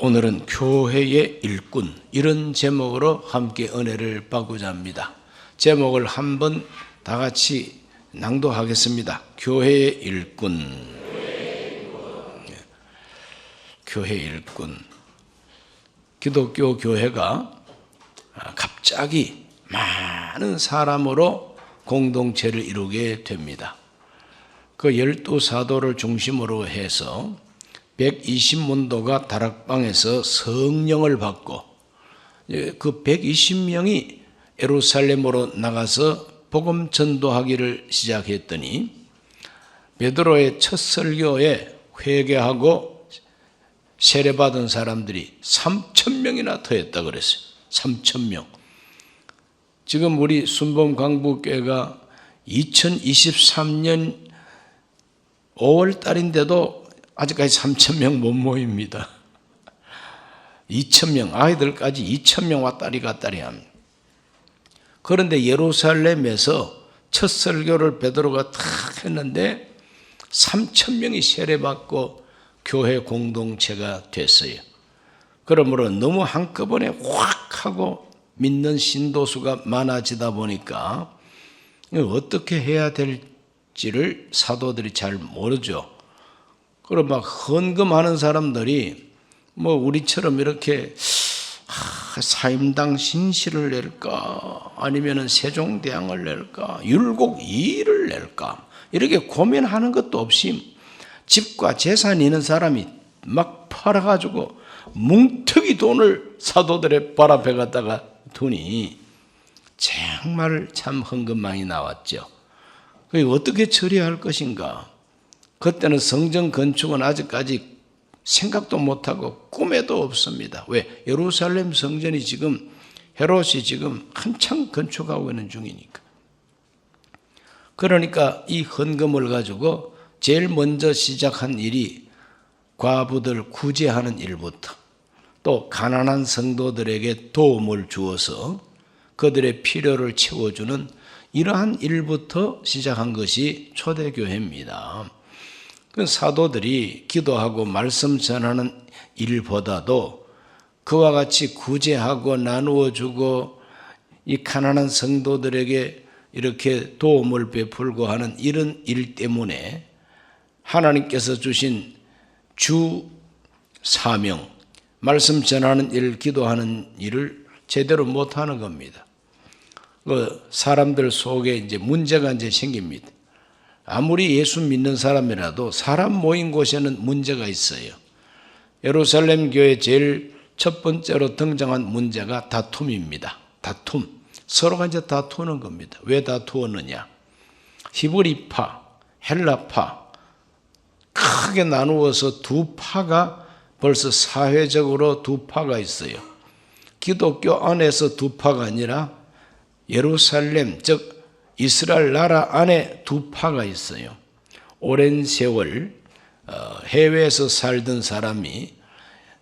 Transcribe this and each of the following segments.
오늘은 교회의 일꾼, 이런 제목으로 함께 은혜를 받고자 합니다. 제목을 한번 다 같이 낭독하겠습니다. 교회의 일꾼. 교회의 일꾼. 기독교 교회가 갑자기 많은 사람으로 공동체를 이루게 됩니다. 그 12사도를 중심으로 해서 120문도가 다락방에서 성령을 받고 그 120명이 예루살렘으로 나가서 복음 전도하기를 시작했더니 베드로의 첫 설교에 회개하고 세례받은 사람들이 3,000명이나 더했다 그랬어요. 3,000명. 지금 우리 순범 강북교회가 2023년 5월 달인데도 아직까지 3,000명 못 모입니다. 2,000명, 아이들까지 2,000명 왔다리 갔다리 합니다. 그런데 예루살렘에서 첫 설교를 베드로가 탁 했는데 3,000명이 세례받고 교회 공동체가 됐어요. 그러므로 너무 한꺼번에 확 하고 믿는 신도수가 많아지다 보니까 어떻게 해야 될지를 사도들이 잘 모르죠. 그럼 막 헌금하는 사람들이 뭐 우리처럼 이렇게 사임당 신시를 낼까 아니면은 세종대왕을 낼까 율곡 2를 낼까 이렇게 고민하는 것도 없이 집과 재산이 있는 사람이 막 팔아가지고 뭉텅이 돈을 사도들의 발 앞에 갖다가 두니 정말 참 헌금 많이 나왔죠. 그게 어떻게 처리할 것인가? 그때는 성전 건축은 아직까지 생각도 못하고 꿈에도 없습니다. 왜? 예루살렘 성전이 지금 헤롯이 지금 한창 건축하고 있는 중이니까. 그러니까 이 헌금을 가지고 제일 먼저 시작한 일이 과부들 구제하는 일부터 또 가난한 성도들에게 도움을 주어서 그들의 필요를 채워주는 이러한 일부터 시작한 것이 초대교회입니다. 그 사도들이 기도하고 말씀 전하는 일보다도 그와 같이 구제하고 나누어 주고 이 가난한 성도들에게 이렇게 도움을 베풀고 하는 이런 일 때문에 하나님께서 주신 주 사명, 말씀 전하는 일, 기도하는 일을 제대로 못하는 겁니다. 그 사람들 속에 이제 문제가 이제 생깁니다. 아무리 예수 믿는 사람이라도 사람 모인 곳에는 문제가 있어요. 예루살렘 교회 제일 첫 번째로 등장한 문제가 다툼입니다. 다툼. 서로가 이제 다투는 겁니다. 왜 다투었느냐? 히브리파, 헬라파 크게 나누어서 두 파가 벌써 사회적으로 두 파가 있어요. 기독교 안에서 두 파가 아니라 예루살렘 즉 이스라엘 나라 안에 두 파가 있어요. 오랜 세월 해외에서 살던 사람이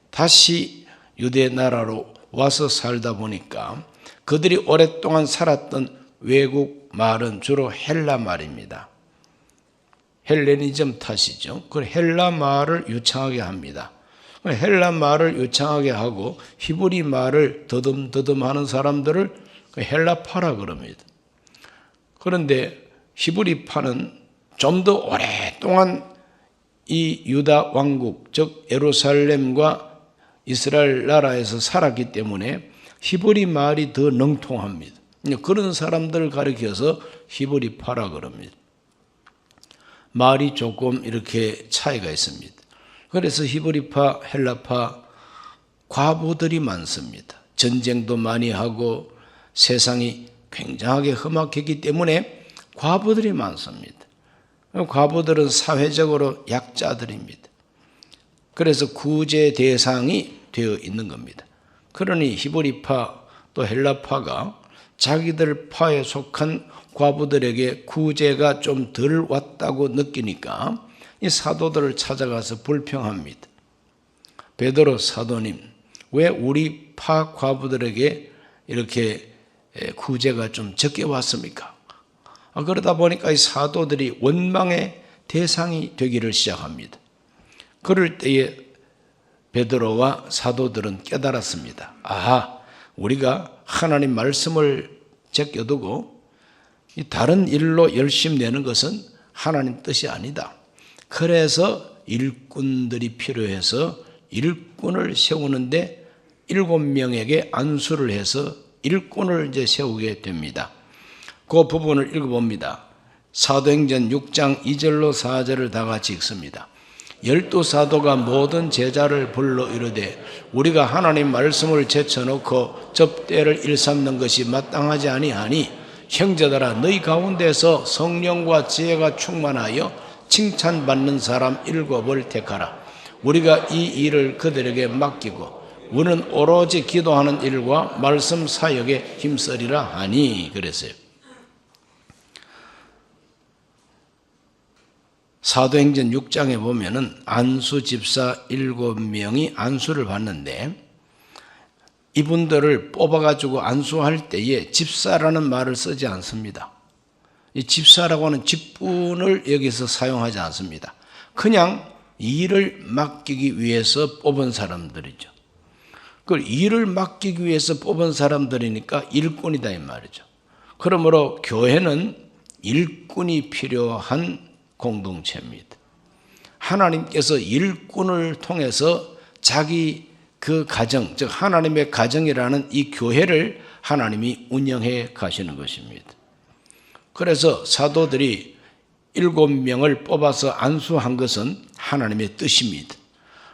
다시 유대 나라로 와서 살다 보니까 그들이 오랫동안 살았던 외국 말은 주로 헬라 말입니다. 헬레니즘 탓이죠. 그 헬라 말을 유창하게 합니다. 헬라 말을 유창하게 하고 히브리 말을 더듬더듬하는 사람들을 헬라파라 그럽니다. 그런데 히브리파는 좀 더 오랫동안 이 유다 왕국 즉 예루살렘과 이스라엘 나라에서 살았기 때문에 히브리 말이 더 능통합니다. 그런 사람들을 가리켜서 히브리파라 그럽니다. 말이 조금 이렇게 차이가 있습니다. 그래서 히브리파, 헬라파 과부들이 많습니다. 전쟁도 많이 하고 세상이 굉장하게 험악했기 때문에 과부들이 많습니다. 과부들은 사회적으로 약자들입니다. 그래서 구제 대상이 되어 있는 겁니다. 그러니 히브리파 또 헬라파가 자기들 파에 속한 과부들에게 구제가 좀 덜 왔다고 느끼니까 이 사도들을 찾아가서 불평합니다. 베드로 사도님, 왜 우리 파 과부들에게 이렇게 구제가 좀 적게 왔습니까? 그러다 보니까 이 사도들이 원망의 대상이 되기를 시작합니다. 그럴 때에 베드로와 사도들은 깨달았습니다. 아하, 우리가 하나님 말씀을 제껴두고 이 다른 일로 열심 내는 것은 하나님 뜻이 아니다. 그래서 일꾼들이 필요해서 일꾼을 세우는데 7명에게 안수를 해서 일꾼을 이제 세우게 됩니다. 그 부분을 읽어봅니다. 사도행전 6장 2절로 4절을 다 같이 읽습니다. 12사도가 모든 제자를 불러 이르되 우리가 하나님 말씀을 제쳐놓고 접대를 일삼는 것이 마땅하지 아니하니 형제들아 너희 가운데서 성령과 지혜가 충만하여 칭찬받는 사람 7을 택하라. 우리가 이 일을 그들에게 맡기고 우리는 오로지 기도하는 일과 말씀 사역에 힘쓰리라 하니 그랬어요. 사도행전 6장에 보면은 안수 집사 7명이 안수를 받는데 이분들을 뽑아가지고 안수할 때에 집사라는 말을 쓰지 않습니다. 이 집사라고 하는 직분을 여기서 사용하지 않습니다. 그냥 일을 맡기기 위해서 뽑은 사람들이죠. 그 일을 맡기기 위해서 뽑은 사람들이니까 일꾼이다 이 말이죠. 그러므로 교회는 일꾼이 필요한 공동체입니다. 하나님께서 일꾼을 통해서 자기 그 가정, 즉 하나님의 가정이라는 이 교회를 하나님이 운영해 가시는 것입니다. 그래서 사도들이 7명을 뽑아서 안수한 것은 하나님의 뜻입니다.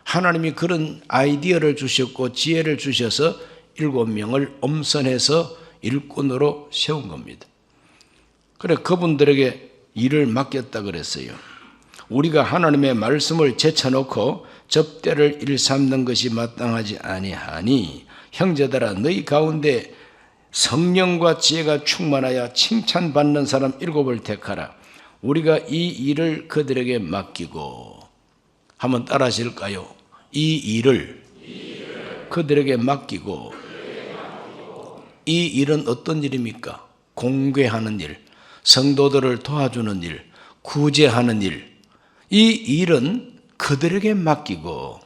하나님이 그런 아이디어를 주셨고 지혜를 주셔서 7명을 엄선해서 일꾼으로 세운 겁니다. 그래 그분들에게 일을 맡겼다 그랬어요. 우리가 하나님의 말씀을 제쳐놓고 접대를 일삼는 것이 마땅하지 아니하니 형제들아 너희 가운데 성령과 지혜가 충만하여 칭찬받는 사람 7을 택하라. 우리가 이 일을 그들에게 맡기고 한번 따라 하실까요? 이 일을 그들에게 맡기고 이 일은 어떤 일입니까? 공궤하는 일, 성도들을 도와주는 일, 구제하는 일. 이 일은 그들에게 맡기고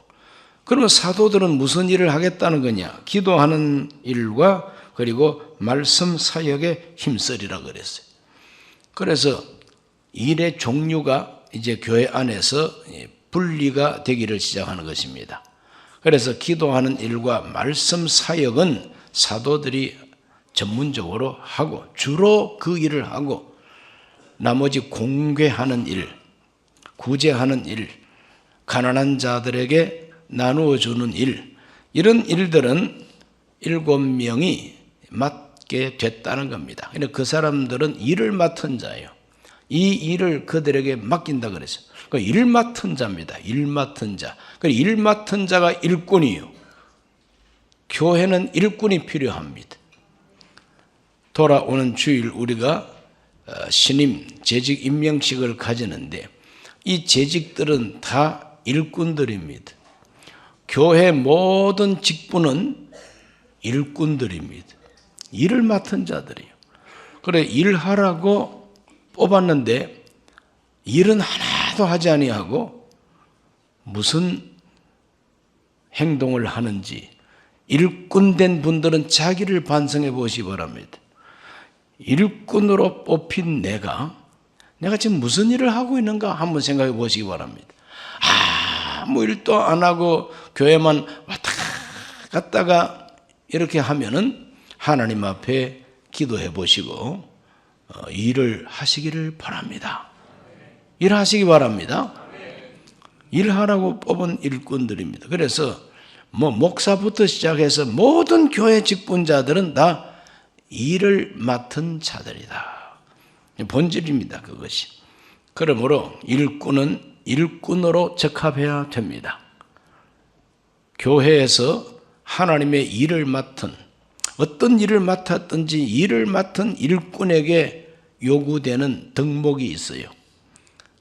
그러면 사도들은 무슨 일을 하겠다는 거냐? 기도하는 일과 그리고 말씀 사역에 힘쓰리라 그랬어요. 그래서 일의 종류가 이제 교회 안에서 분리가 되기를 시작하는 것입니다. 그래서 기도하는 일과 말씀 사역은 사도들이 전문적으로 하고 주로 그 일을 하고 나머지 공궤하는 일, 구제하는 일, 가난한 자들에게 나누어 주는 일, 이런 일들은 7명이 맡게 됐다는 겁니다. 그 사람들은 일을 맡은 자예요. 이 일을 그들에게 맡긴다 그랬어요. 그러니까 일 맡은 자입니다. 일 맡은 자. 일 맡은 자가 일꾼이에요. 교회는 일꾼이 필요합니다. 돌아오는 주일 우리가 신임 재직 임명식을 가지는데 이 재직들은 다 일꾼들입니다. 교회 모든 직분은 일꾼들입니다. 일을 맡은 자들이에요. 그래 일하라고 뽑았는데 일은 하나도 하지 아니하고 무슨 행동을 하는지 일꾼된 분들은 자기를 반성해 보시기 바랍니다. 일꾼으로 뽑힌 내가 지금 무슨 일을 하고 있는가 한번 생각해 보시기 바랍니다. 아무 일도 안 하고 교회만 왔다 갔다가 이렇게 하면은 하나님 앞에 기도해 보시고 일을 하시기를 바랍니다. 일하시기 바랍니다. 일하라고 뽑은 일꾼들입니다. 그래서 목사부터 시작해서 모든 교회 직분자들은 다 일을 맡은 자들이다. 본질입니다. 그것이. 그러므로 일꾼은 일꾼으로 적합해야 됩니다. 교회에서 하나님의 일을 맡은 어떤 일을 맡았든지 일을 맡은 일꾼에게 요구되는 덕목이 있어요.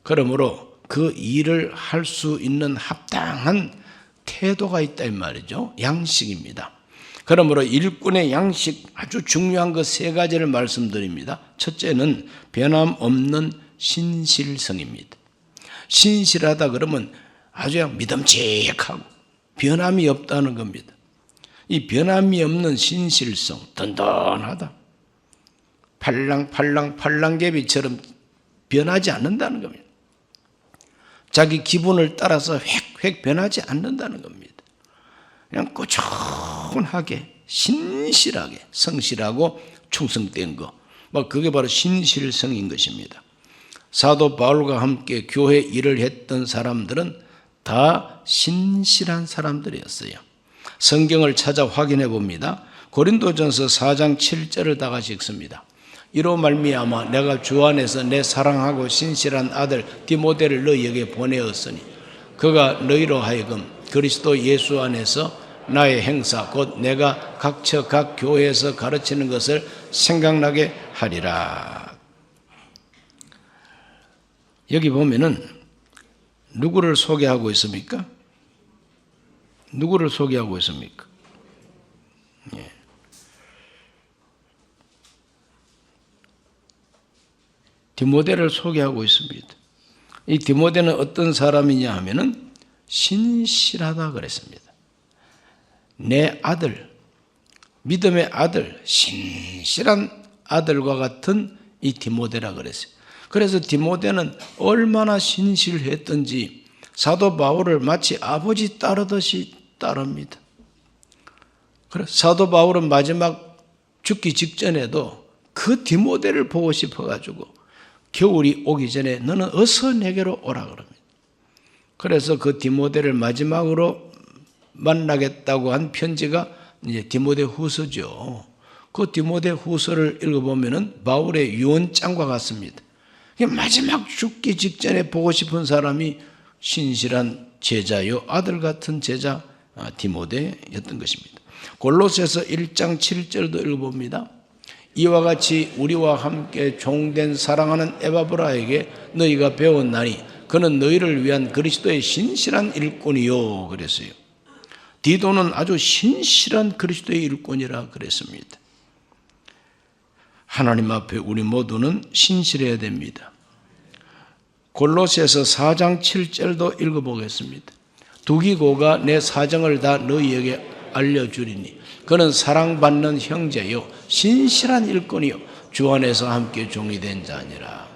그러므로 그 일을 할 수 있는 합당한 태도가 있다 이 말이죠. 양식입니다. 그러므로 일꾼의 양식 아주 중요한 것 3가지를 말씀드립니다. 첫째는 변함없는 신실성입니다. 신실하다 그러면 아주 믿음직하고 변함이 없다는 겁니다. 이 변함이 없는 신실성, 든든하다. 팔랑개비처럼 변하지 않는다는 겁니다. 자기 기분을 따라서 획획 변하지 않는다는 겁니다. 그냥 꾸준하게 신실하게 성실하고 충성된 거, 그게 바로 신실성인 것입니다. 사도 바울과 함께 교회 일을 했던 사람들은 다 신실한 사람들이었어요. 성경을 찾아 확인해 봅니다. 고린도전서 4장 7절을 다 같이 읽습니다. 이로 말미암아 내가 주 안에서 내 사랑하고 신실한 아들 디모데를 너희에게 보내었으니 그가 너희로 하여금 그리스도 예수 안에서 나의 행사 곧 내가 각처 각 교회에서 가르치는 것을 생각나게 하리라. 여기 보면은 누구를 소개하고 있습니까? 누구를 소개하고 있습니까? 예. 디모데를 소개하고 있습니다. 이 디모데는 어떤 사람이냐 하면은 신실하다 그랬습니다. 내 아들, 믿음의 아들, 신실한 아들과 같은 이 디모데라 그랬어요. 그래서 디모데는 얼마나 신실했던지 사도 바울을 마치 아버지 따르듯이 따릅니다. 그래서 사도 바울은 마지막 죽기 직전에도 그 디모데를 보고 싶어가지고 겨울이 오기 전에 너는 어서 내게로 오라 그럽니다. 그래서 그 디모데를 마지막으로 만나겠다고 한 편지가 이제 디모데 후서죠. 그 디모데 후서를 읽어보면은 바울의 유언장과 같습니다. 마지막 죽기 직전에 보고 싶은 사람이 신실한 제자요, 아들 같은 제자 디모데였던 것입니다. 골로새서 1장 7절도 읽어봅니다. 이와 같이 우리와 함께 종된 사랑하는 에바브라에게 너희가 배웠나니 그는 너희를 위한 그리스도의 신실한 일꾼이요 그랬어요. 디도는 아주 신실한 그리스도의 일꾼이라 그랬습니다. 하나님 앞에 우리 모두는 신실해야 됩니다. 골로새서 4장 7절도 읽어보겠습니다. 두기고가 내 사정을 다 너희에게 알려주리니 그는 사랑받는 형제요 신실한 일꾼이요 주 안에서 함께 종이 된 자니라.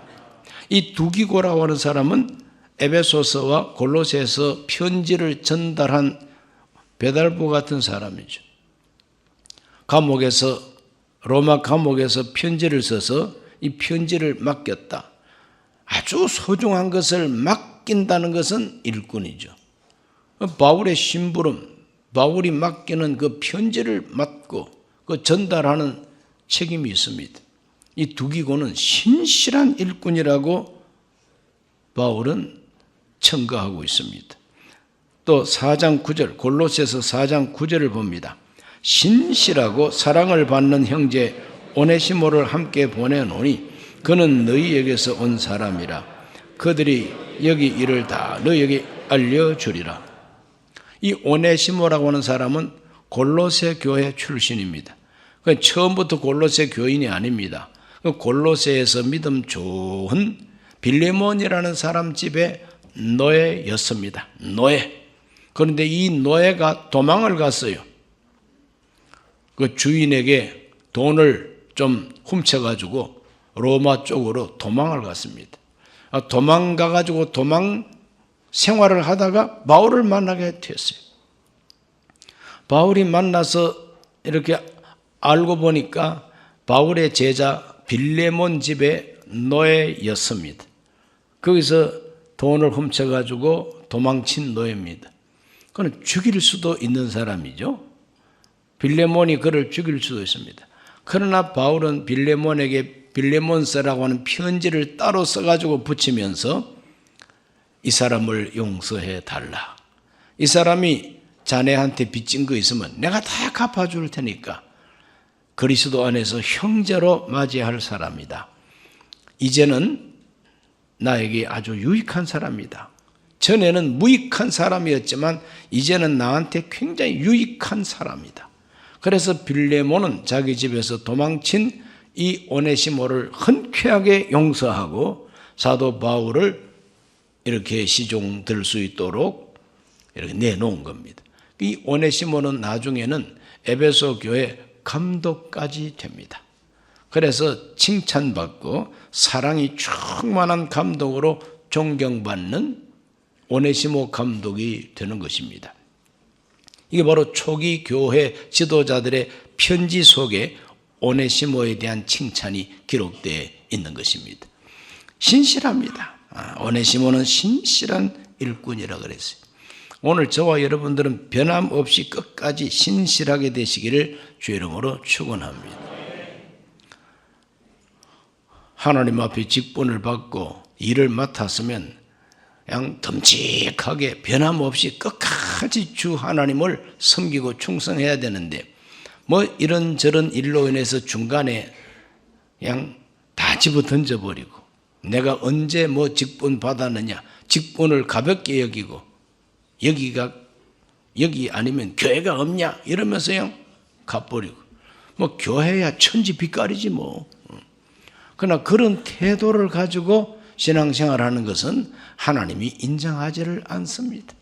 이 두기고라고 하는 사람은 에베소서와 골로새서 편지를 전달한 배달부 같은 사람이죠. 로마 감옥에서 편지를 써서 이 편지를 맡겼다. 아주 소중한 것을 맡긴다는 것은 일꾼이죠. 바울의 심부름, 바울이 맡기는 그 편지를 맡고 그 전달하는 책임이 있습니다. 이 두기고는 신실한 일꾼이라고 바울은 청가하고 있습니다. 또 4장 9절, 골로새서 4장 9절을 봅니다. 신실하고 사랑을 받는 형제 오네시모를 함께 보내노니 그는 너희에게서 온 사람이라. 그들이 여기 일을 다 너희에게 알려주리라. 이 오네시모라고 하는 사람은 골로새 교회 출신입니다. 처음부터 골로새 교인이 아닙니다. 골로새에서 믿음 좋은 빌레몬이라는 사람 집에 노예였습니다. 노예. 그런데 이 노예가 도망을 갔어요. 그 주인에게 돈을 좀 훔쳐가지고 로마 쪽으로 도망을 갔습니다. 도망가가지고 도망 생활을 하다가 바울을 만나게 됐어요. 바울이 만나서 이렇게 알고 보니까 바울의 제자 빌레몬 집의 노예였습니다. 거기서 돈을 훔쳐가지고 도망친 노예입니다. 그는 죽일 수도 있는 사람이죠. 빌레몬이 그를 죽일 수도 있습니다. 그러나 바울은 빌레몬에게 빌레몬서라고 하는 편지를 따로 써가지고 붙이면서 이 사람을 용서해 달라. 이 사람이 자네한테 빚진 거 있으면 내가 다 갚아줄 테니까 그리스도 안에서 형제로 맞이할 사람이다. 이제는 나에게 아주 유익한 사람이다. 전에는 무익한 사람이었지만 이제는 나한테 굉장히 유익한 사람이다. 그래서 빌레몬은 자기 집에서 도망친 이 오네시모를 흔쾌하게 용서하고 사도 바울을 이렇게 시종 들 수 있도록 이렇게 내놓은 겁니다. 이 오네시모는 나중에는 에베소 교회 감독까지 됩니다. 그래서 칭찬받고 사랑이 충만한 감독으로 존경받는 오네시모 감독이 되는 것입니다. 이게 바로 초기 교회 지도자들의 편지 속에 오네시모에 대한 칭찬이 기록되어 있는 것입니다. 신실합니다. 오네시모는 신실한 일꾼이라고 그랬어요. 오늘 저와 여러분들은 변함없이 끝까지 신실하게 되시기를 주의 이름으로 축원합니다. 하나님 앞에 직분을 받고 일을 맡았으면 그냥 듬직하게 변함없이 끝까지 주 하나님을 섬기고 충성해야 되는데 뭐 이런저런 일로 인해서 중간에 그냥 다 집어 던져버리고 내가 언제 뭐 직분 받았느냐, 직분을 가볍게 여기고 여기 아니면 교회가 없냐 이러면서 그냥 가버리고 뭐 교회야 천지 빛깔이지 뭐. 그러나 그런 태도를 가지고 신앙생활하는 것은 하나님이 인정하지를 않습니다.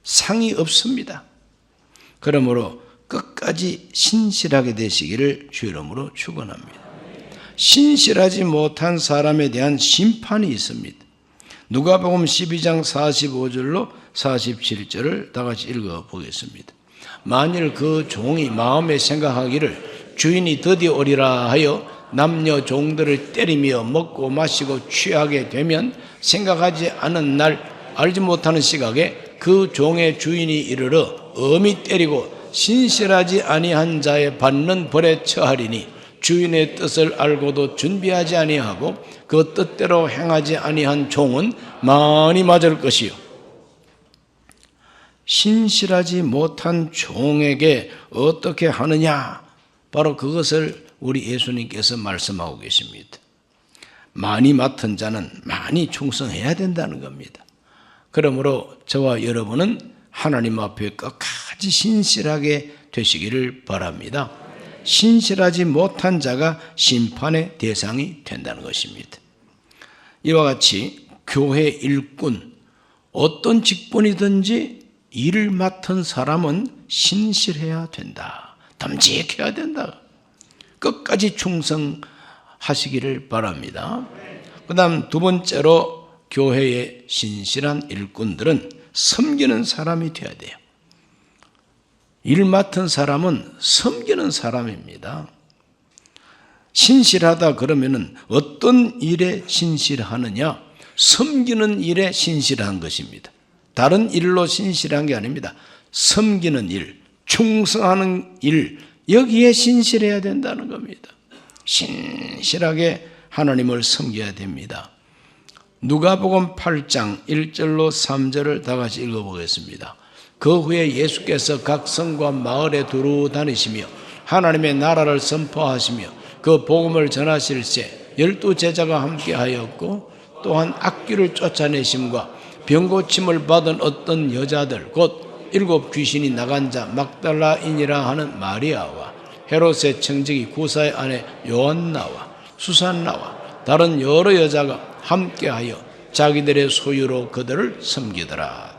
상이 없습니다. 그러므로 끝까지 신실하게 되시기를 주 이름으로 축원합니다. 신실하지 못한 사람에 대한 심판이 있습니다. 누가복음 12장 45절로 47절을 다 같이 읽어보겠습니다. 만일 그 종이 마음에 생각하기를 주인이 드디어 오리라 하여 남녀 종들을 때리며 먹고 마시고 취하게 되면 생각하지 않은 날 알지 못하는 시각에 그 종의 주인이 이르러 엄히 때리고 신실하지 아니한 자의 받는 벌에 처하리니 주인의 뜻을 알고도 준비하지 아니하고 그 뜻대로 행하지 아니한 종은 많이 맞을 것이요. 신실하지 못한 종에게 어떻게 하느냐? 바로 그것을 우리 예수님께서 말씀하고 계십니다. 많이 맡은 자는 많이 충성해야 된다는 겁니다. 그러므로 저와 여러분은 하나님 앞에 끝까지 신실하게 되시기를 바랍니다. 신실하지 못한 자가 심판의 대상이 된다는 것입니다. 이와 같이 교회 일꾼, 어떤 직분이든지 일을 맡은 사람은 신실해야 된다. 듬직해야 된다. 끝까지 충성하시기를 바랍니다. 그 다음 두 번째로 교회의 신실한 일꾼들은 섬기는 사람이 되어야 돼요. 일 맡은 사람은 섬기는 사람입니다. 신실하다 그러면은 어떤 일에 신실하느냐? 섬기는 일에 신실한 것입니다. 다른 일로 신실한 게 아닙니다. 섬기는 일, 충성하는 일, 여기에 신실해야 된다는 겁니다. 신실하게 하나님을 섬겨야 됩니다. 누가복음 8장 1절로 3절을 다 같이 읽어보겠습니다. 그 후에 예수께서 각 성과 마을에 두루 다니시며 하나님의 나라를 선포하시며 그 복음을 전하실새 12 제자가 함께하였고 또한 악귀를 쫓아내심과 병고침을 받은 어떤 여자들 곧 7 귀신이 나간 자 막달라인이라 하는 마리아와 헤롯의 청지기 구사의 아내 요한나와 수산나와 다른 여러 여자가 함께하여 자기들의 소유로 그들을 섬기더라.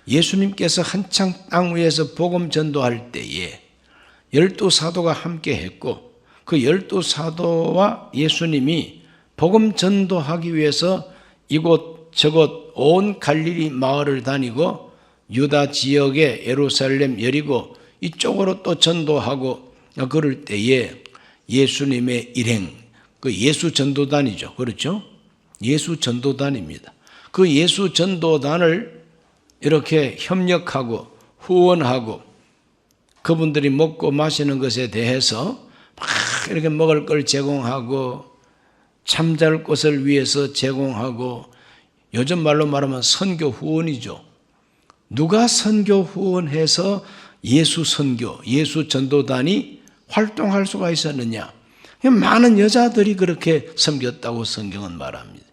예수님께서 한창 땅 위에서 복음 전도할 때에 12 사도가 함께했고 그 12 사도와 예수님이 복음 전도하기 위해서 이곳 저곳 온 갈릴리 마을을 다니고 유다 지역의 예루살렘 여리고 이쪽으로 또 전도하고 그럴 때에 예수님의 일행, 그 예수 전도단이죠. 그렇죠? 예수 전도단입니다. 그 예수 전도단을 이렇게 협력하고 후원하고 그분들이 먹고 마시는 것에 대해서 막 이렇게 먹을 걸 제공하고 잠잘 곳을 위해서 제공하고 요즘 말로 말하면 선교 후원이죠. 누가 선교 후원해서 예수 선교, 예수 전도단이 활동할 수가 있었느냐? 많은 여자들이 그렇게 섬겼다고 성경은 말합니다.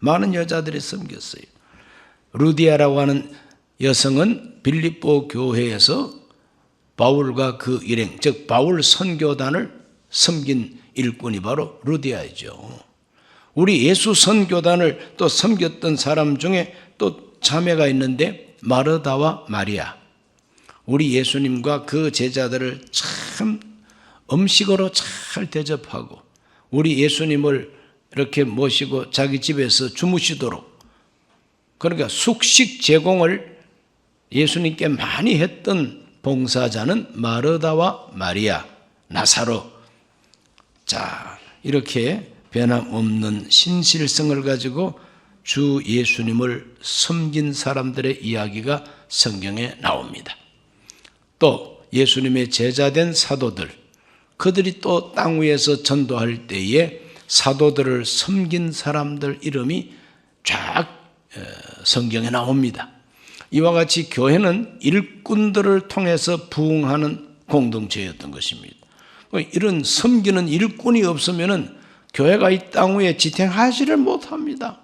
많은 여자들이 섬겼어요. 루디아라고 하는 여성은 빌립보 교회에서 바울과 그 일행, 즉 바울 선교단을 섬긴 일꾼이 바로 루디아이죠. 우리 예수 선교단을 또 섬겼던 사람 중에 또 자매가 있는데 마르다와 마리아, 우리 예수님과 그 제자들을 참 음식으로 잘 대접하고 우리 예수님을 이렇게 모시고 자기 집에서 주무시도록, 그러니까 숙식 제공을 예수님께 많이 했던 봉사자는 마르다와 마리아, 나사로. 자, 이렇게 변함없는 신실성을 가지고 주 예수님을 섬긴 사람들의 이야기가 성경에 나옵니다. 또 예수님의 제자된 사도들, 그들이 또 땅 위에서 전도할 때에 사도들을 섬긴 사람들 이름이 쫙 성경에 나옵니다. 이와 같이 교회는 일꾼들을 통해서 부흥하는 공동체였던 것입니다. 이런 섬기는 일꾼이 없으면 교회가 이 땅 위에 지탱하지를 못합니다.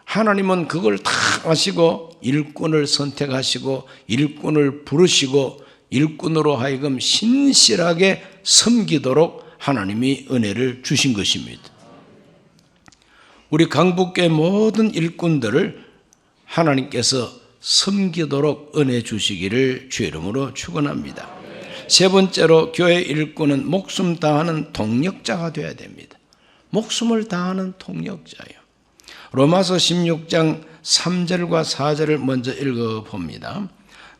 하나님은 그걸 다 아시고 일꾼을 선택하시고 일꾼을 부르시고 일꾼으로 하여금 신실하게 섬기도록 하나님이 은혜를 주신 것입니다. 우리 강북교회 모든 일꾼들을 하나님께서 섬기도록 은혜 주시기를 주의 이름으로 축원합니다. 세 번째로 교회 일꾼은 목숨 다하는 동력자가 되어야 됩니다. 목숨을 다하는 동력자예요. 로마서 16장 3절과 4절을 먼저 읽어봅니다.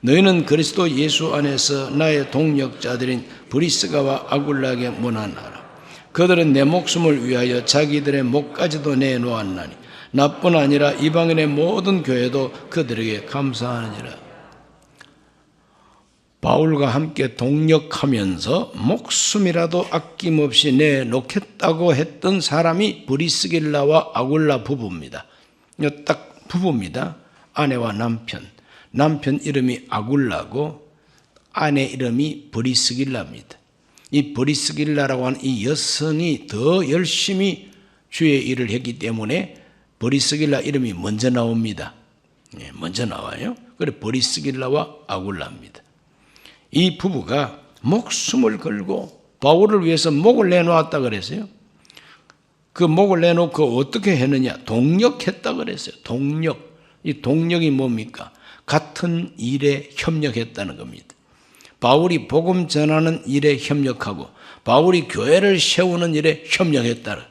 너희는 그리스도 예수 안에서 나의 동력자들인 브리스가와 아굴라에게 문안하라. 그들은 내 목숨을 위하여 자기들의 목까지도 내놓았나니 나뿐 아니라 이방인의 모든 교회도 그들에게 감사하느니라. 바울과 함께 동력하면서 목숨이라도 아낌없이 내놓겠다고 했던 사람이 브리스길라와 아굴라 부부입니다. 딱 부부입니다. 아내와 남편. 남편 이름이 아굴라고 아내 이름이 브리스길라입니다. 이 브리스길라라고 하는 이 여성이 더 열심히 주의 일을 했기 때문에 브리스길라 이름이 먼저 나옵니다. 먼저 나와요. 그래 브리스길라와 아굴라입니다. 이 부부가 목숨을 걸고 바울을 위해서 목을 내놓았다 그랬어요. 그 목을 내놓고 어떻게 했느냐? 동력했다 그랬어요. 동력. 이 동력이 뭡니까? 같은 일에 협력했다는 겁니다. 바울이 복음 전하는 일에 협력하고 바울이 교회를 세우는 일에 협력했다는,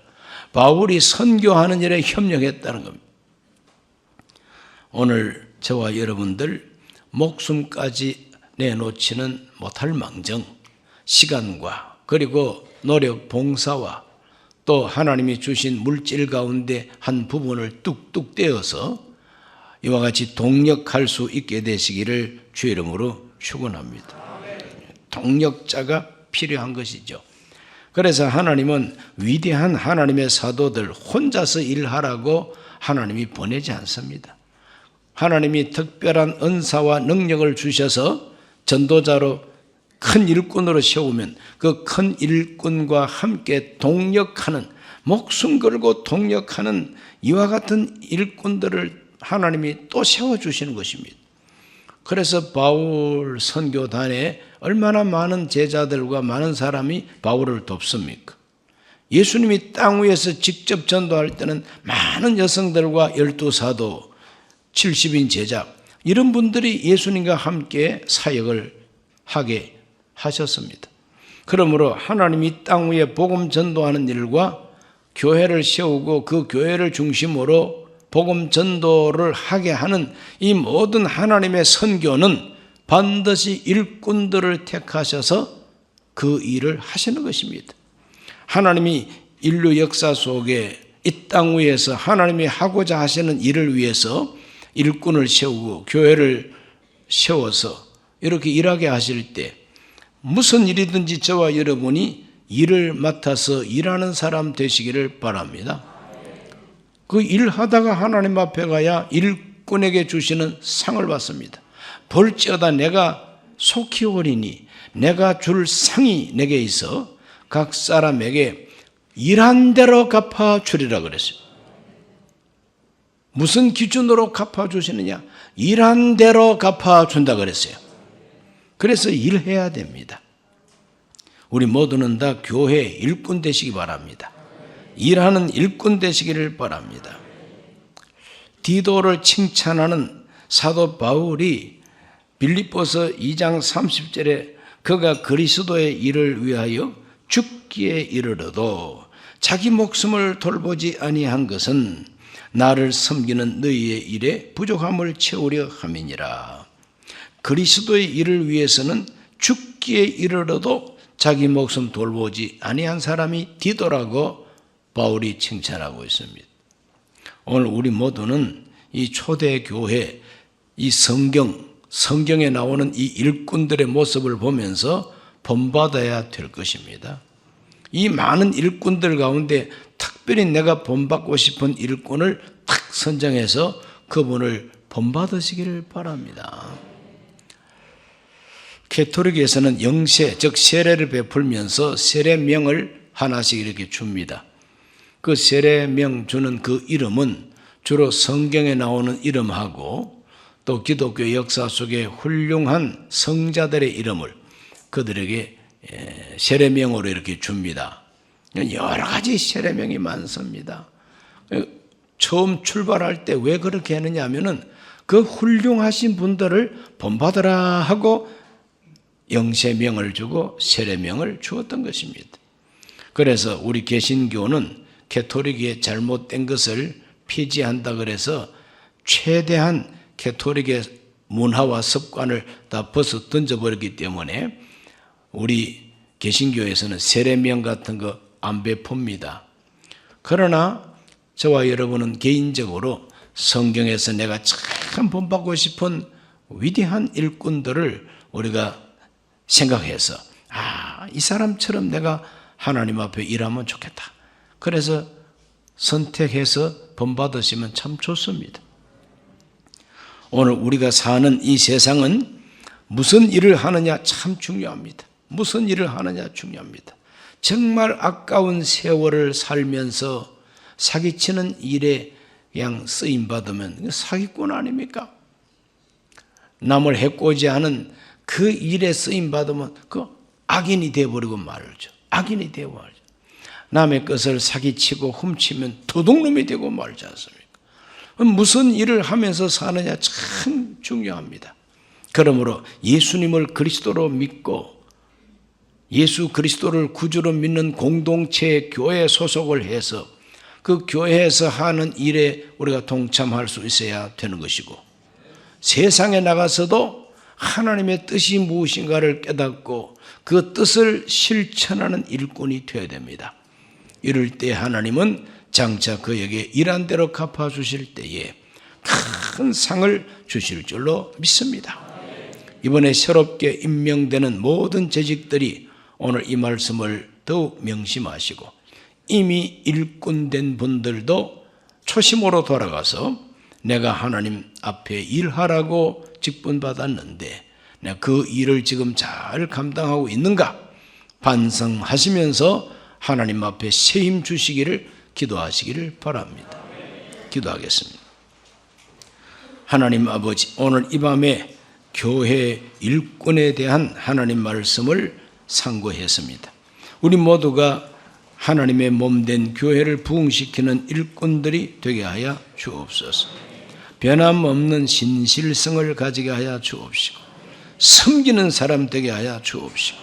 바울이 선교하는 일에 협력했다는 겁니다. 오늘 저와 여러분들 목숨까지 내놓지는 못할 망정 시간과 그리고 노력 봉사와 또 하나님이 주신 물질 가운데 한 부분을 뚝뚝 떼어서 이와 같이 동력할 수 있게 되시기를 주의 이름으로 축원합니다. 동력자가 필요한 것이죠. 그래서 하나님은 위대한 하나님의 사도들 혼자서 일하라고 하나님이 보내지 않습니다. 하나님이 특별한 은사와 능력을 주셔서 전도자로 큰 일꾼으로 세우면 그 큰 일꾼과 함께 동력하는, 목숨 걸고 동력하는 이와 같은 일꾼들을 하나님이 또 세워주시는 것입니다. 그래서 바울 선교단에 얼마나 많은 제자들과 많은 사람이 바울을 돕습니까? 예수님이 땅 위에서 직접 전도할 때는 많은 여성들과 12사도, 70인 제자, 이런 분들이 예수님과 함께 사역을 하게 하셨습니다. 그러므로 하나님이 땅 위에 복음 전도하는 일과 교회를 세우고 그 교회를 중심으로 복음 전도를 하게 하는 이 모든 하나님의 선교는 반드시 일꾼들을 택하셔서 그 일을 하시는 것입니다. 하나님이 인류 역사 속에 이 땅 위에서 하나님이 하고자 하시는 일을 위해서 일꾼을 세우고 교회를 세워서 이렇게 일하게 하실 때 무슨 일이든지 저와 여러분이 일을 맡아서 일하는 사람 되시기를 바랍니다. 그 일하다가 하나님 앞에 가야 일꾼에게 주시는 상을 받습니다. 볼지어다 내가 속히 오리니 내가 줄 상이 내게 있어 각 사람에게 일한 대로 갚아주리라 그랬어요. 무슨 기준으로 갚아주시느냐? 일한 대로 갚아준다 그랬어요. 그래서 일해야 됩니다. 우리 모두는 다 교회 일꾼 되시기 바랍니다. 일하는 일꾼 되시기를 바랍니다. 디도를 칭찬하는 사도 바울이 빌립보서 2장 30절에 그가 그리스도의 일을 위하여 죽기에 이르러도 자기 목숨을 돌보지 아니한 것은 나를 섬기는 너희의 일에 부족함을 채우려 함이니라. 그리스도의 일을 위해서는 죽기에 이르러도 자기 목숨 돌보지 아니한 사람이 디도라고 바울이 칭찬하고 있습니다. 오늘 우리 모두는 이 초대교회, 이 성경에 나오는 이 일꾼들의 모습을 보면서 본받아야 될 것입니다. 이 많은 일꾼들 가운데 특별히 내가 본받고 싶은 일꾼을 탁 선정해서 그분을 본받으시기를 바랍니다. 가톨릭에서는 영세, 즉 세례를 베풀면서 세례명을 하나씩 이렇게 줍니다. 그 세례명 주는 그 이름은 주로 성경에 나오는 이름하고 또 기독교 역사 속에 훌륭한 성자들의 이름을 그들에게 세례명으로 이렇게 줍니다. 여러 가지 세례명이 많습니다. 처음 출발할 때 왜 그렇게 했느냐 하면은 그 훌륭하신 분들을 본받으라 하고 영세명을 주고 세례명을 주었던 것입니다. 그래서 우리 개신교는 가톨릭의 잘못된 것을 폐지한다 그래서 최대한 가톨릭의 문화와 습관을 다 벗어 던져버렸기 때문에 우리 개신교에서는 세례명 같은 거 안 베풉니다. 그러나 저와 여러분은 개인적으로 성경에서 내가 참 본받고 싶은 위대한 일꾼들을 우리가 생각해서 이 사람처럼 내가 하나님 앞에 일하면 좋겠다. 그래서 선택해서 본받으시면 참 좋습니다. 오늘 우리가 사는 이 세상은 무슨 일을 하느냐 참 중요합니다. 무슨 일을 하느냐 중요합니다. 정말 아까운 세월을 살면서 사기치는 일에 그냥 쓰임받으면 사기꾼 아닙니까? 남을 해코지 하는 그 일에 쓰임받으면 그 악인이 되어버리고 말죠. 악인이 되어버리죠. 남의 것을 사기치고 훔치면 도둑놈이 되고 말지 않습니까? 무슨 일을 하면서 사느냐 참 중요합니다. 그러므로 예수님을 그리스도로 믿고 예수 그리스도를 구주로 믿는 공동체 교회에 소속을 해서 그 교회에서 하는 일에 우리가 동참할 수 있어야 되는 것이고 세상에 나가서도 하나님의 뜻이 무엇인가를 깨닫고 그 뜻을 실천하는 일꾼이 되어야 됩니다. 이럴 때 하나님은 장차 그에게 일한 대로 갚아주실 때에 큰 상을 주실 줄로 믿습니다. 이번에 새롭게 임명되는 모든 재직들이 오늘 이 말씀을 더욱 명심하시고 이미 일꾼된 분들도 초심으로 돌아가서 내가 하나님 앞에 일하라고 직분받았는데 내가 그 일을 지금 잘 감당하고 있는가 반성하시면서 하나님 앞에 새 힘 주시기를 기도하시기를 바랍니다. 기도하겠습니다. 하나님 아버지, 오늘 이 밤에 교회 일꾼에 대한 하나님 말씀을 상고했습니다. 우리 모두가 하나님의 몸된 교회를 부흥시키는 일꾼들이 되게 하여 주옵소서. 변함없는 신실성을 가지게 하여 주옵시고 섬기는 사람 되게 하여 주옵시고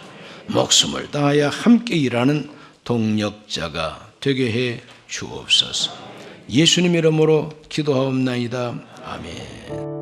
목숨을 다하여 함께 일하는 동력자가 되게 해 주옵소서. 예수님 이름으로 기도하옵나이다. 아멘.